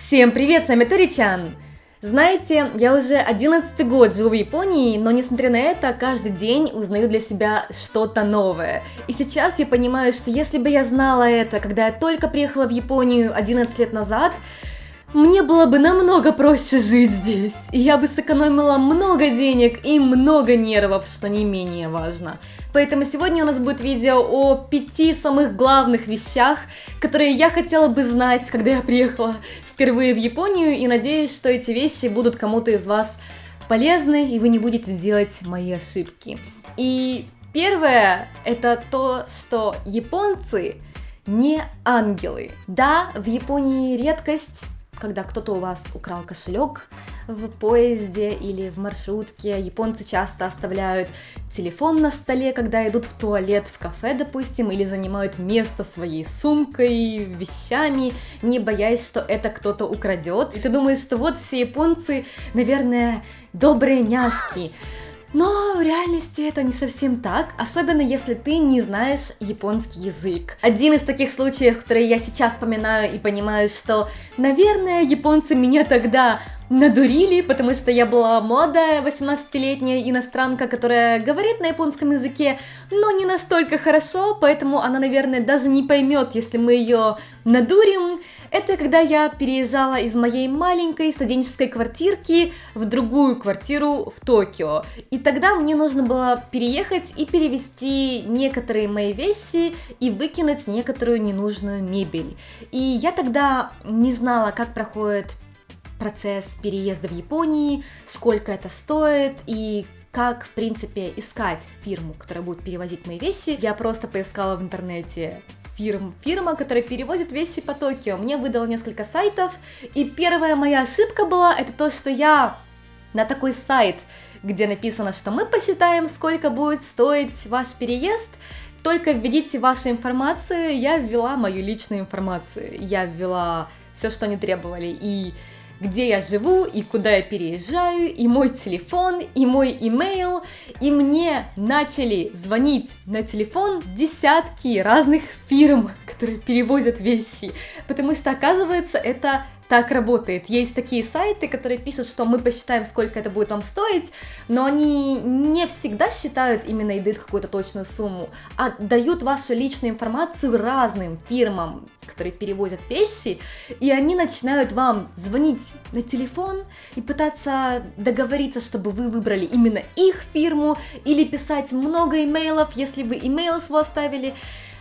Всем привет, с вами Тори-чан! Знаете, я уже 11-й год живу в Японии, но несмотря на это, каждый день узнаю для себя что-то новое. И сейчас я понимаю, что если бы я знала это, когда я только приехала в Японию 11 лет назад, мне было бы намного проще жить здесь, и я бы сэкономила много денег и много нервов, что не менее важно. Поэтому сегодня у нас будет видео о 5 самых главных вещах, которые я хотела бы знать, когда я приехала впервые в Японию, и надеюсь, что эти вещи будут кому-то из вас полезны, и вы не будете делать мои ошибки. И первое, это то, что японцы не ангелы. Да, в Японии редкость, когда кто-то у вас украл кошелек в поезде или в маршрутке. Японцы часто оставляют телефон на столе, когда идут в туалет в кафе, допустим, или занимают место своей сумкой, вещами, не боясь, что это кто-то украдет. И ты думаешь, что вот все японцы, наверное, добрые няшки. Но в реальности это не совсем так, особенно если ты не знаешь японский язык. Один из таких случаев, которые я сейчас вспоминаю и понимаю, что, наверное, японцы меня тогда надурили, потому что я была молодая 18-летняя иностранка, которая говорит на японском языке, но не настолько хорошо, поэтому она, наверное, даже не поймет, если мы ее надурим. Это когда я переезжала из моей маленькой студенческой квартирки в другую квартиру в Токио. И тогда мне нужно было переехать и перевезти некоторые мои вещи и выкинуть некоторую ненужную мебель. И я тогда не знала, как проходит процесс переезда в Японии, сколько это стоит и как, в принципе, искать фирму, которая будет перевозить мои вещи. Я просто поискала в интернете фирма, которая перевозит вещи по Токио. Мне выдало несколько сайтов, и первая моя ошибка была, это то, что я на такой сайт, где написано, что мы посчитаем, сколько будет стоить ваш переезд, только введите вашу информацию, я ввела мою личную информацию. Я ввела все, что они требовали, и где я живу, и куда я переезжаю, и мой телефон, и мой имейл, и мне начали звонить на телефон десятки разных фирм, которые перевозят вещи, потому что, оказывается, это так работает. Есть такие сайты, которые пишут, что мы посчитаем, сколько это будет вам стоить, но они не всегда считают именно и дают какую-то точную сумму, а дают вашу личную информацию разным фирмам, которые перевозят вещи, и они начинают вам звонить на телефон и пытаться договориться, чтобы вы выбрали именно их фирму, или писать много имейлов, если вы имейл свой оставили.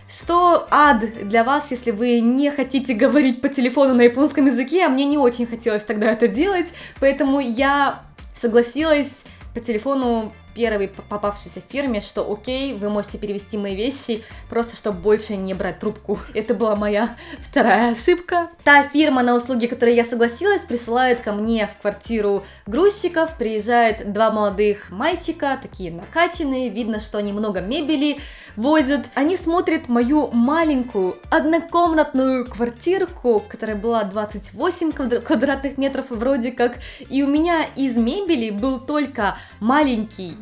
Что ад для вас, если вы не хотите говорить по телефону на японском языке, а мне не очень хотелось тогда это делать, поэтому я согласилась по телефону первой попавшейся фирме, что окей, вы можете перевезти мои вещи, просто чтобы больше не брать трубку. Это была моя вторая ошибка. Та фирма, на услуги которой я согласилась, присылает ко мне в квартиру грузчиков, приезжает 2 молодых мальчика, такие накачанные, видно, что они много мебели возят. Они смотрят мою маленькую однокомнатную квартирку, которая была 28 квадратных метров вроде как, и у меня из мебели был только маленький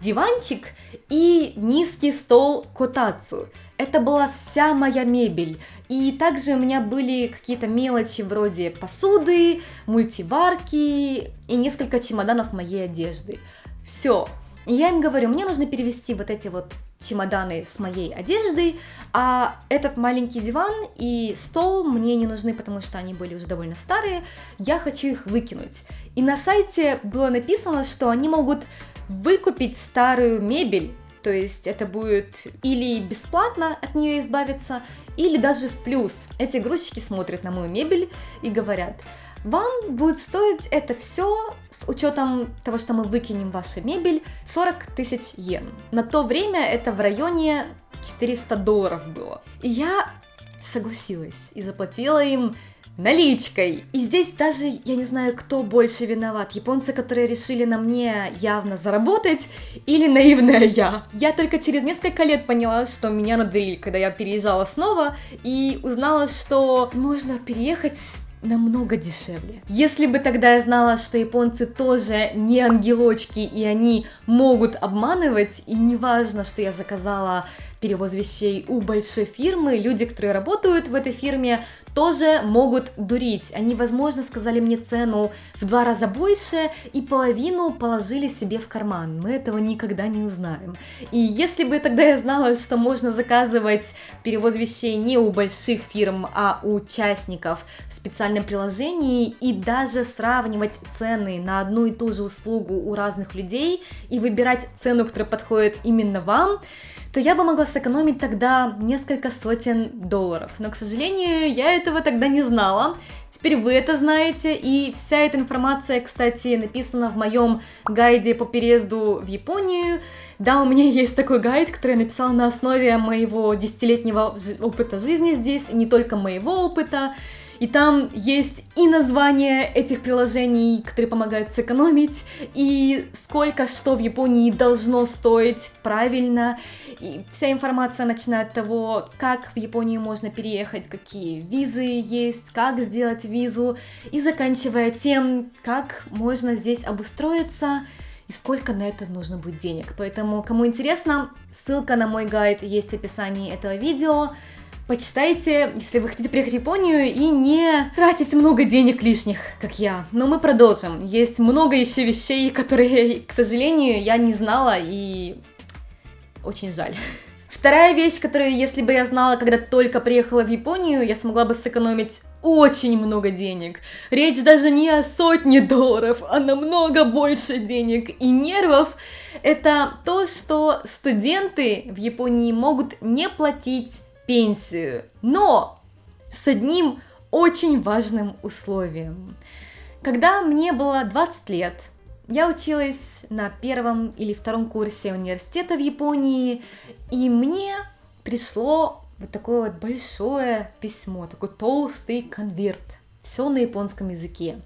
диванчик и низкий стол котацу. Это была вся моя мебель. И также у меня были какие-то мелочи вроде посуды, мультиварки и несколько чемоданов моей одежды. Все. И я им говорю, мне нужно перевезти вот эти вот чемоданы с моей одеждой, а этот маленький диван и стол мне не нужны, потому что они были уже довольно старые, я хочу их выкинуть. И на сайте было написано, что они могут выкупить старую мебель, то есть это будет или бесплатно от нее избавиться, или даже в плюс. Эти грузчики смотрят на мою мебель и говорят, вам будет стоить это все с учетом того, что мы выкинем вашу мебель, 40 тысяч йен. На то время это в районе $400 было. И я согласилась и заплатила им наличкой. И здесь даже я не знаю, кто больше виноват. Японцы, которые решили на мне явно заработать, или наивная я. Я только через несколько лет поняла, что меня надурили, когда я переезжала снова и узнала, что можно переехать намного дешевле. Если бы тогда я знала, что японцы тоже не ангелочки, и они могут обманывать, и не важно, что я заказала перевоз вещей у большой фирмы, люди, которые работают в этой фирме, тоже могут дурить. Они, возможно, сказали мне цену в 2 раза больше и половину положили себе в карман. Мы этого никогда не узнаем. И если бы тогда я знала, что можно заказывать перевоз вещей не у больших фирм, а у участников в специальном приложении и даже сравнивать цены на одну и ту же услугу у разных людей и выбирать цену, которая подходит именно вам, то я бы могла сэкономить тогда несколько сотен долларов. Но, к сожалению, я этого тогда не знала. Теперь вы это знаете, и вся эта информация, кстати, написана в моем гайде по переезду в Японию. Да, у меня есть такой гайд, который я написала на основе моего 10-летнего опыта жизни здесь, и не только моего опыта. И там есть и названия этих приложений, которые помогают сэкономить, и сколько что в Японии должно стоить правильно. И вся информация, начиная от того, как в Японию можно переехать, какие визы есть, как сделать визу, и заканчивая тем, как можно здесь обустроиться и сколько на это нужно будет денег. Поэтому, кому интересно, ссылка на мой гайд есть в описании этого видео. Почитайте, если вы хотите приехать в Японию и не тратить много денег лишних, как я. Но мы продолжим. Есть много еще вещей, которые, к сожалению, я не знала, и очень жаль. Вторая вещь, которую, если бы я знала, когда только приехала в Японию, я смогла бы сэкономить очень много денег. Речь даже не о сотне долларов, а намного больше денег и нервов. Это то, что студенты в Японии могут не платить пенсию, но с одним очень важным условием. Когда мне было 20 лет, я училась на 1 или 2 курсе университета в Японии, и мне пришло вот такое вот большое письмо, такой толстый конверт, все на японском языке.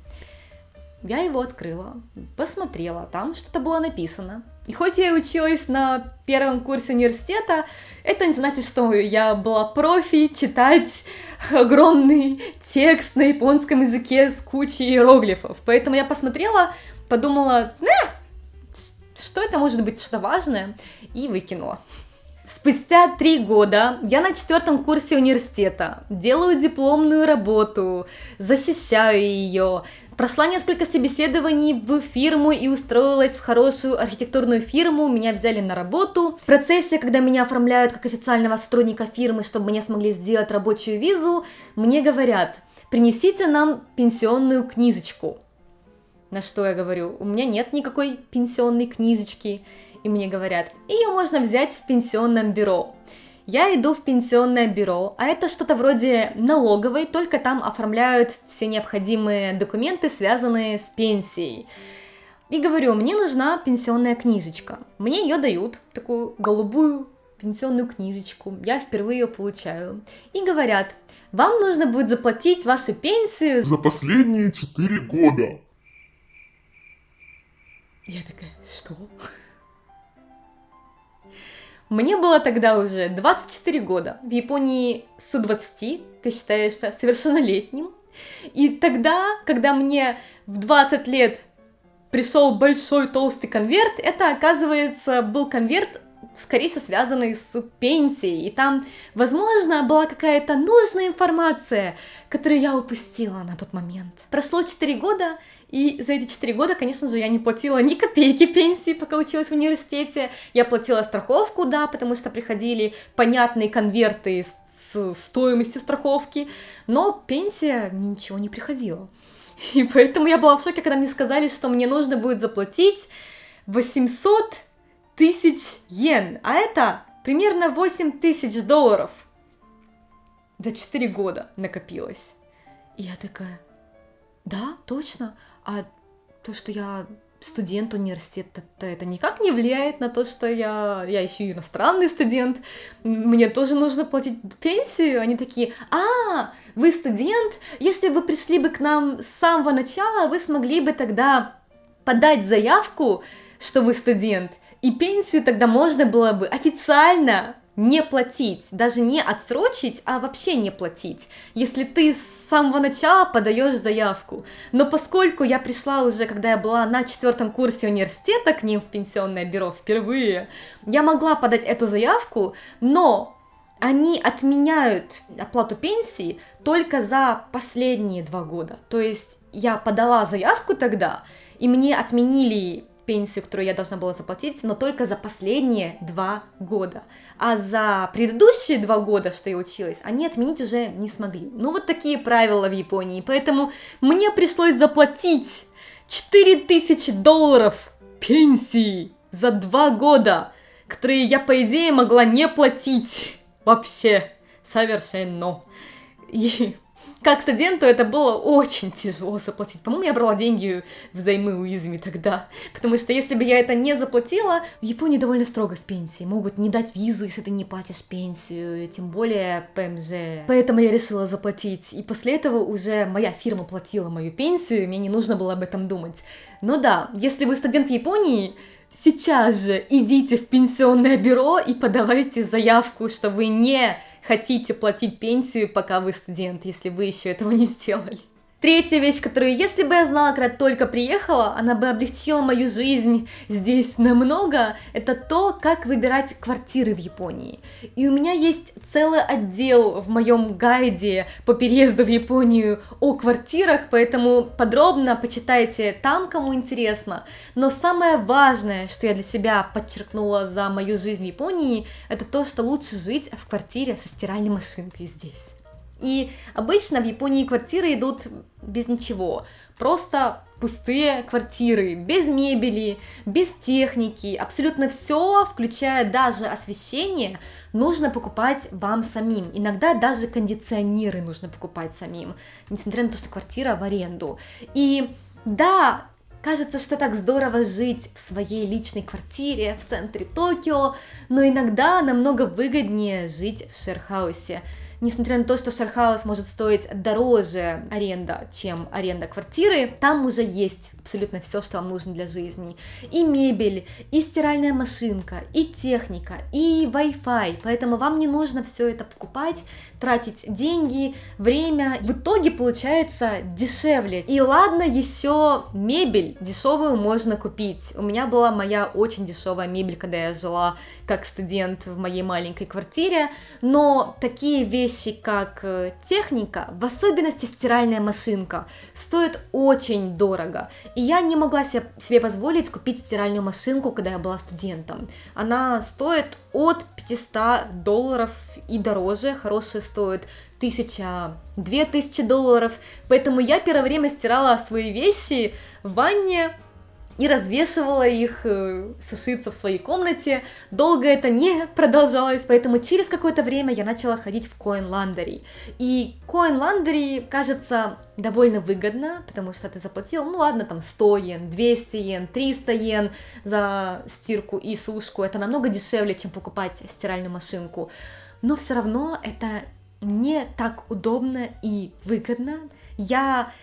Я его открыла, посмотрела, там что-то было написано. И хоть я училась на 1 курсе университета, это не значит, что я была профи читать огромный текст на японском языке с кучей иероглифов. Поэтому я посмотрела, подумала, что это может быть, что-то важное, и выкинула. Спустя 3 года я на 4 курсе университета делаю дипломную работу, защищаю ее, прошла несколько собеседований в фирму и устроилась в хорошую архитектурную фирму, меня взяли на работу. В процессе, когда меня оформляют как официального сотрудника фирмы, чтобы мне смогли сделать рабочую визу, мне говорят, принесите нам пенсионную книжечку. На что я говорю, у меня нет никакой пенсионной книжечки. И мне говорят, ее можно взять в пенсионном бюро. Я иду в пенсионное бюро, а это что-то вроде налоговой, только там оформляют все необходимые документы, связанные с пенсией. И говорю, мне нужна пенсионная книжечка. Мне ее дают, такую голубую пенсионную книжечку, я впервые ее получаю. И говорят, вам нужно будет заплатить вашу пенсию за последние 4 года. Я такая, что? Мне было тогда уже 24 года. В Японии с 20 ты считаешься совершеннолетним. И тогда, когда мне в 20 лет пришел большой толстый конверт, это, оказывается, был конверт, скорее всего, связанный с пенсией. И там, возможно, была какая-то нужная информация, которую я упустила на тот момент. Прошло 4 года, и за эти 4 года, конечно же, я не платила ни копейки пенсии, пока училась в университете. Я платила страховку, да, потому что приходили понятные конверты с стоимостью страховки, но пенсия ничего не приходила. И поэтому я была в шоке, когда мне сказали, что мне нужно будет заплатить 800 тысяч йен, а это примерно 8 тысяч долларов. За 4 года накопилось. И я такая, да, точно, а то, что я студент университета, это никак не влияет на то, что я еще иностранный студент, мне тоже нужно платить пенсию. Они такие, вы студент, если вы пришли бы к нам с самого начала, вы смогли бы тогда подать заявку, что вы студент, и пенсию тогда можно было бы официально не платить, даже не отсрочить, а вообще не платить, если ты с самого начала подаешь заявку. Но поскольку я пришла уже, когда я была на 4-м курсе университета к ним в пенсионное бюро впервые, я могла подать эту заявку, но они отменяют оплату пенсии только за последние 2 года. То есть я подала заявку тогда, и мне отменили пенсию, которую я должна была заплатить, но только за последние 2 года. А за предыдущие 2 года, что я училась, они отменить уже не смогли. Ну вот такие правила в Японии. Поэтому мне пришлось заплатить $4000 пенсии за 2 года, которые я, по идее, могла не платить. Вообще, совершенно. И как студенту это было очень тяжело заплатить. По-моему, я брала деньги взаймы у Изми тогда. Потому что если бы я это не заплатила, в Японии довольно строго с пенсией. Могут не дать визу, если ты не платишь пенсию, тем более ПМЖ. Поэтому я решила заплатить. И после этого уже моя фирма платила мою пенсию, и мне не нужно было об этом думать. Но да, если вы студент Японии, сейчас же идите в пенсионное бюро и подавайте заявку, что вы не хотите платить пенсию, пока вы студент, если вы еще этого не сделали. Третья вещь, которую, если бы я знала, когда только приехала, она бы облегчила мою жизнь здесь намного, это то, как выбирать квартиры в Японии. И у меня есть целый отдел в моем гайде по переезду в Японию о квартирах, поэтому подробно почитайте там, кому интересно. Но самое важное, что я для себя подчеркнула за мою жизнь в Японии, это то, что лучше жить в квартире со стиральной машинкой здесь. И обычно в Японии квартиры идут без ничего, просто пустые квартиры, без мебели, без техники, абсолютно все, включая даже освещение, нужно покупать вам самим. Иногда даже кондиционеры нужно покупать самим, несмотря на то, что квартира в аренду. И да, кажется, что так здорово жить в своей личной квартире в центре Токио, но иногда намного выгоднее жить в шерхаусе. Несмотря на то, что шерхаус может стоить дороже аренда, чем аренда квартиры, там уже есть абсолютно все, что вам нужно для жизни. И мебель, и стиральная машинка, и техника, и Wi-Fi. Поэтому вам не нужно все это покупать, тратить деньги, время. В итоге получается дешевле. И ладно, еще мебель дешевую можно купить. У меня была моя очень дешевая мебель, когда я жила как студент в моей маленькой квартире, но такие вещи, как техника, в особенности стиральная машинка, стоит очень дорого. И я не могла себе позволить купить стиральную машинку, когда я была студентом. Она стоит от $500 и дороже, хорошая стоит $1000-2000, поэтому я первое время стирала свои вещи в ванне и развешивала их сушиться в своей комнате. Долго это не продолжалось, поэтому через какое-то время я начала ходить в Coin Laundry. И Coin Laundry, кажется, довольно выгодно, потому что ты заплатил, ну ладно, там 100 йен, 200 йен, 300 йен за стирку и сушку. Это намного дешевле, чем покупать стиральную машинку. Но все равно это не так удобно и выгодно. Я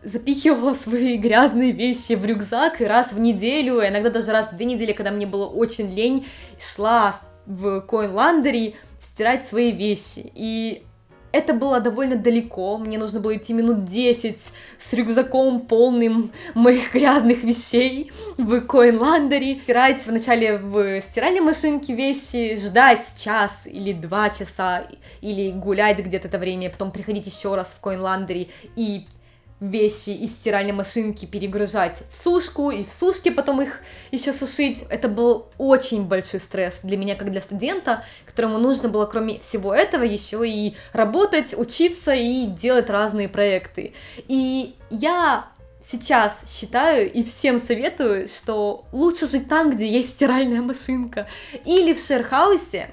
запихивала свои грязные вещи в рюкзак и раз в неделю, иногда даже раз в 2 недели, когда мне было очень лень, шла в Coin Laundry стирать свои вещи. И это было довольно далеко, мне нужно было идти минут 10 с рюкзаком полным моих грязных вещей в Coin Laundry, стирать вначале в стиральной машинке вещи, ждать час или 2 часа, или гулять где-то это время, потом приходить еще раз в Coin Laundry и вещи из стиральной машинки перегружать в сушку, и в сушке потом их еще сушить. Это был очень большой стресс для меня, как для студента, которому нужно было, кроме всего этого, еще и работать, учиться и делать разные проекты. И я сейчас считаю и всем советую, что лучше жить там, где есть стиральная машинка, или в шерхаусе,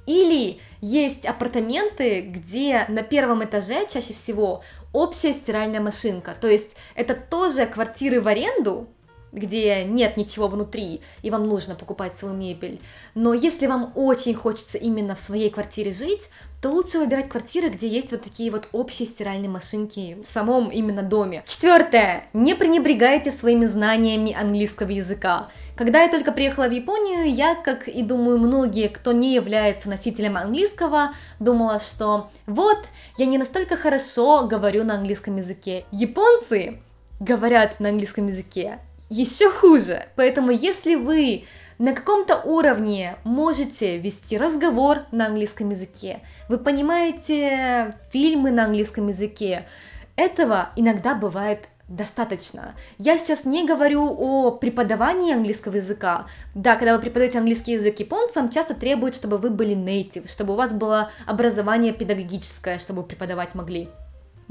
или есть апартаменты, где на 1-м этаже чаще всего общая стиральная машинка. То есть это тоже квартиры в аренду, где нет ничего внутри, и вам нужно покупать свою мебель. Но если вам очень хочется именно в своей квартире жить, то лучше выбирать квартиры, где есть вот такие вот общие стиральные машинки в самом именно доме. 4. Не пренебрегайте своими знаниями английского языка. Когда я только приехала в Японию, я, как и думаю многие, кто не является носителем английского, думала, что вот, я не настолько хорошо говорю на английском языке. Японцы говорят на английском языке еще хуже. Поэтому если вы на каком-то уровне можете вести разговор на английском языке, вы понимаете фильмы на английском языке, этого иногда бывает достаточно. Я сейчас не говорю о преподавании английского языка. Да, когда вы преподаете английский язык японцам, часто требуют, чтобы вы были native, чтобы у вас было образование педагогическое, чтобы вы преподавать могли.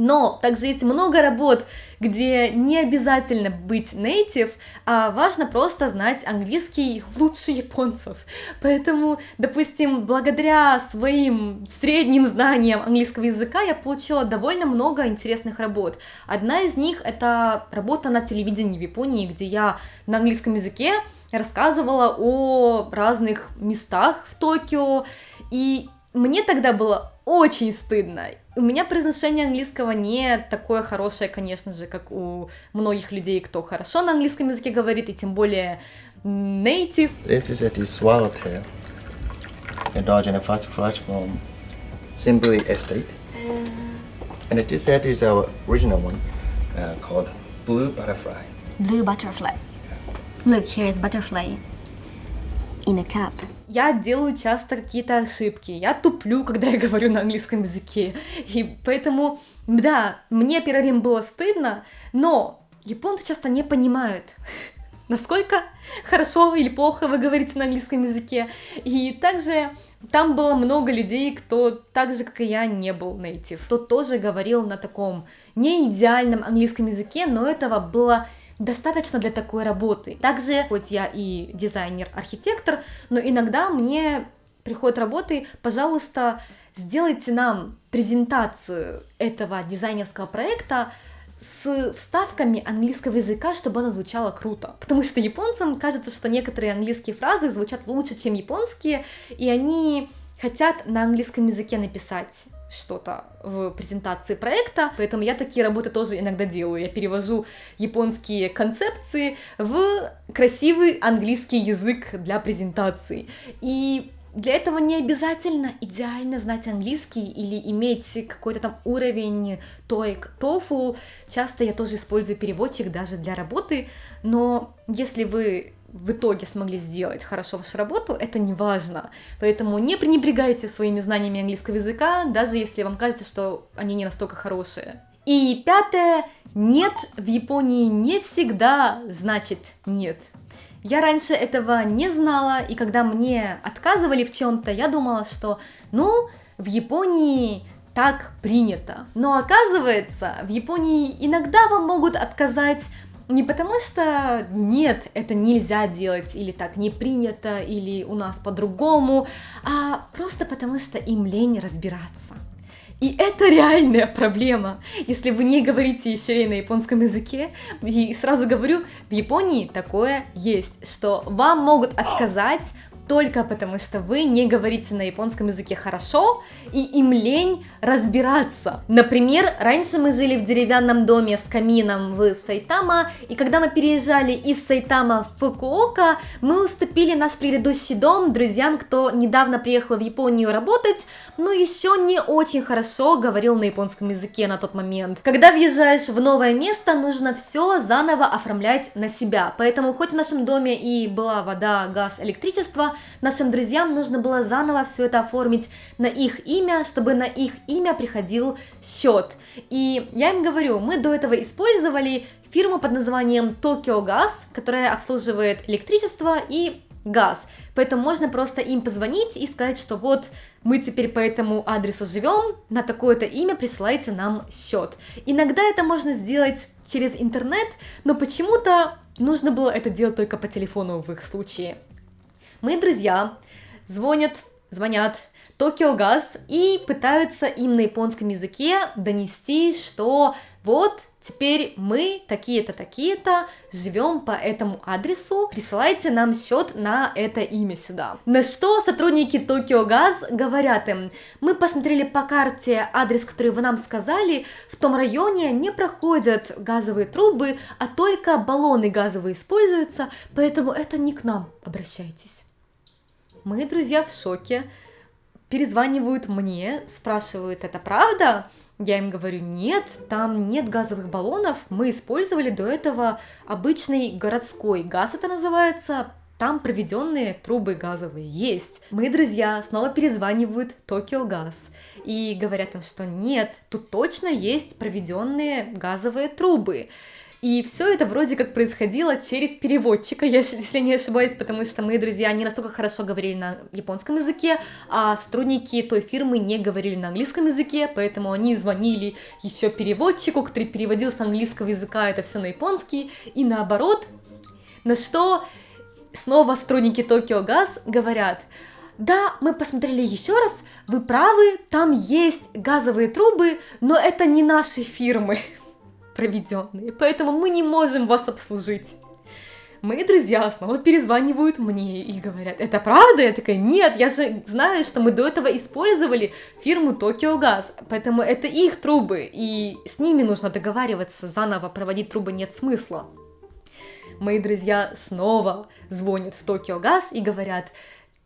Но также есть много работ, где не обязательно быть native, а важно просто знать английский лучше японцев. Поэтому, допустим, благодаря своим средним знаниям английского языка я получила довольно много интересных работ. Одна из них — это работа на телевидении в Японии, где я на английском языке рассказывала о разных местах в Токио, и мне тогда было очень стыдно. У меня произношение английского не такое хорошее, конечно же, как у многих людей, кто хорошо на английском языке говорит, и тем более native. This is a swallowtail, endogenous fast flush from Simply Estate. And this set is our original one, called Blue Butterfly. Blue butterfly. Look, here is butterfly in a cup. Я делаю часто какие-то ошибки, я туплю, когда я говорю на английском языке, и поэтому, да, мне первое время было стыдно, но японцы часто не понимают, насколько хорошо или плохо вы говорите на английском языке, и также там было много людей, кто так же, как и я, не был native, кто тоже говорил на таком не идеальном английском языке, но этого было достаточно для такой работы. Также, хоть я и дизайнер-архитектор, но иногда мне приходят работы, пожалуйста, сделайте нам презентацию этого дизайнерского проекта с вставками английского языка, чтобы она звучала круто. Потому что японцам кажется, что некоторые английские фразы звучат лучше, чем японские, и они хотят на английском языке написать что-то в презентации проекта, поэтому я такие работы тоже иногда делаю. Я перевожу японские концепции в красивый английский язык для презентации. И для этого не обязательно идеально знать английский или иметь какой-то там уровень TOEIC, TOEFL. Часто я тоже использую переводчик даже для работы, но если вы в итоге смогли сделать хорошо вашу работу, это не важно. Поэтому не пренебрегайте своими знаниями английского языка, даже если вам кажется, что они не настолько хорошие. И 5. Нет в Японии не всегда значит нет. Я раньше этого не знала, и когда мне отказывали в чем-то, я думала, что, в Японии так принято. Но оказывается, в Японии иногда вам могут отказать не потому что нет, это нельзя делать, или так не принято, или у нас по-другому, а просто потому что им лень разбираться. И это реальная проблема, если вы не говорите еще и на японском языке. И сразу говорю, в Японии такое есть, что вам могут отказать только потому, что вы не говорите на японском языке хорошо, и им лень разбираться. Например, раньше мы жили в деревянном доме с камином в Сайтама, и когда мы переезжали из Сайтама в Фукуока, мы уступили наш предыдущий дом друзьям, кто недавно приехал в Японию работать, но еще не очень хорошо говорил на японском языке на тот момент. Когда въезжаешь в новое место, нужно все заново оформлять на себя, поэтому хоть в нашем доме и была вода, газ, электричество, нашим друзьям нужно было заново все это оформить на их имя, чтобы на их имя приходил счет. И я им говорю, мы до этого использовали фирму под названием Tokyo Gas, которая обслуживает электричество и газ. Поэтому можно просто им позвонить и сказать, что вот мы теперь по этому адресу живем, на такое-то имя присылайте нам счет. Иногда это можно сделать через интернет, но почему-то нужно было это делать только по телефону в их случае. Мои друзья звонят, Tokyo Gas и пытаются им на японском языке донести, что вот теперь мы такие-то, такие-то живем по этому адресу, присылайте нам счет на это имя сюда. На что сотрудники Tokyo Gas говорят им: мы посмотрели по карте адрес, который вы нам сказали, в том районе не проходят газовые трубы, а только баллоны газовые используются, поэтому это не к нам, обращайтесь. Мои друзья в шоке, перезванивают мне, спрашивают, это правда? Я им говорю, нет, там нет газовых баллонов, мы использовали до этого обычный городской газ, это называется, там проведенные трубы газовые есть. Мои друзья снова перезванивают Tokyo Gas и говорят им, что нет, тут точно есть проведенные газовые трубы. И все это вроде как происходило через переводчика, если не ошибаюсь, потому что мои друзья не настолько хорошо говорили на японском языке, а сотрудники той фирмы не говорили на английском языке, поэтому они звонили еще переводчику, который переводил с английского языка это все на японский, и наоборот, на что снова сотрудники Tokyo Gas говорят: да, мы посмотрели еще раз, вы правы, там есть газовые трубы, но это не наши фирмы проведенные, поэтому мы не можем вас обслужить. Мои друзья снова перезванивают мне и говорят, это правда? Я такая, нет, я же знаю, что мы до этого использовали фирму Tokyo Gas, поэтому это их трубы, и с ними нужно договариваться, заново проводить трубы нет смысла. Мои друзья снова звонят в Tokyo Gas и говорят,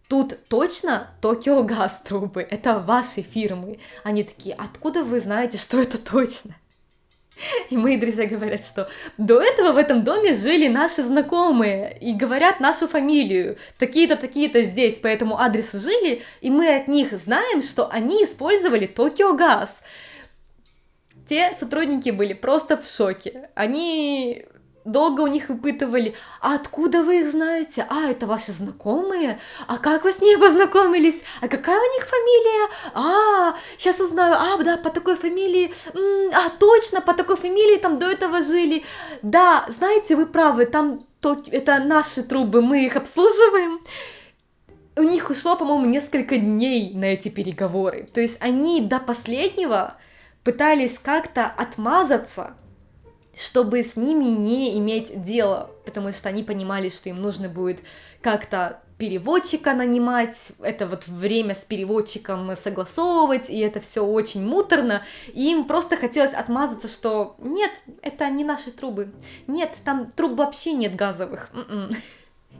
тут точно Tokyo Gas трубы, это ваши фирмы. Они такие, откуда вы знаете, что это точно? И мои друзья говорят, что до этого в этом доме жили наши знакомые и говорят нашу фамилию, такие-то, такие-то здесь, по этому адресу жили, и мы от них знаем, что они использовали Tokyo Gas. Те сотрудники были просто в шоке, они долго у них выпытывали, а откуда вы их знаете? А, это ваши знакомые? А как вы с ней познакомились? А какая у них фамилия? А, сейчас узнаю. А, да, по такой фамилии. А, точно, по такой фамилии там до этого жили. Да, знаете, вы правы, там это наши трубы, мы их обслуживаем. У них ушло, по-моему, несколько дней на эти переговоры. То есть они до последнего пытались как-то отмазаться, чтобы с ними не иметь дела, потому что они понимали, что им нужно будет как-то переводчика нанимать, это вот время с переводчиком согласовывать, и это все очень муторно, и им просто хотелось отмазаться, что нет, это не наши трубы, нет, там труб вообще нет газовых.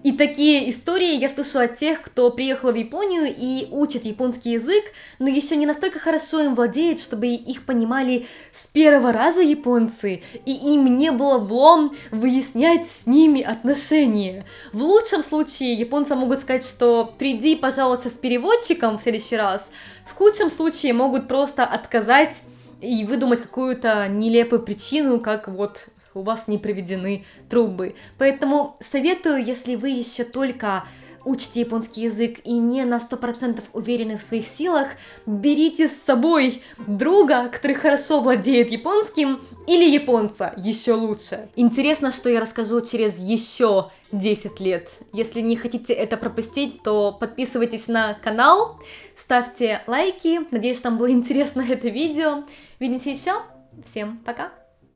И такие истории я слышу от тех, кто приехал в Японию и учит японский язык, но еще не настолько хорошо им владеет, чтобы их понимали с первого раза японцы, и им не было влом выяснять с ними отношения. В лучшем случае японцы могут сказать, что приди, пожалуйста, с переводчиком в следующий раз, в худшем случае могут просто отказать и выдумать какую-то нелепую причину, как вот у вас не проведены трубы. Поэтому советую, если вы еще только учите японский язык и не на 100% уверены в своих силах, берите с собой друга, который хорошо владеет японским, или японца, еще лучше. Интересно, что я расскажу через еще 10 лет. Если не хотите это пропустить, то подписывайтесь на канал, ставьте лайки. Надеюсь, что вам было интересно это видео. Увидимся еще. Всем пока!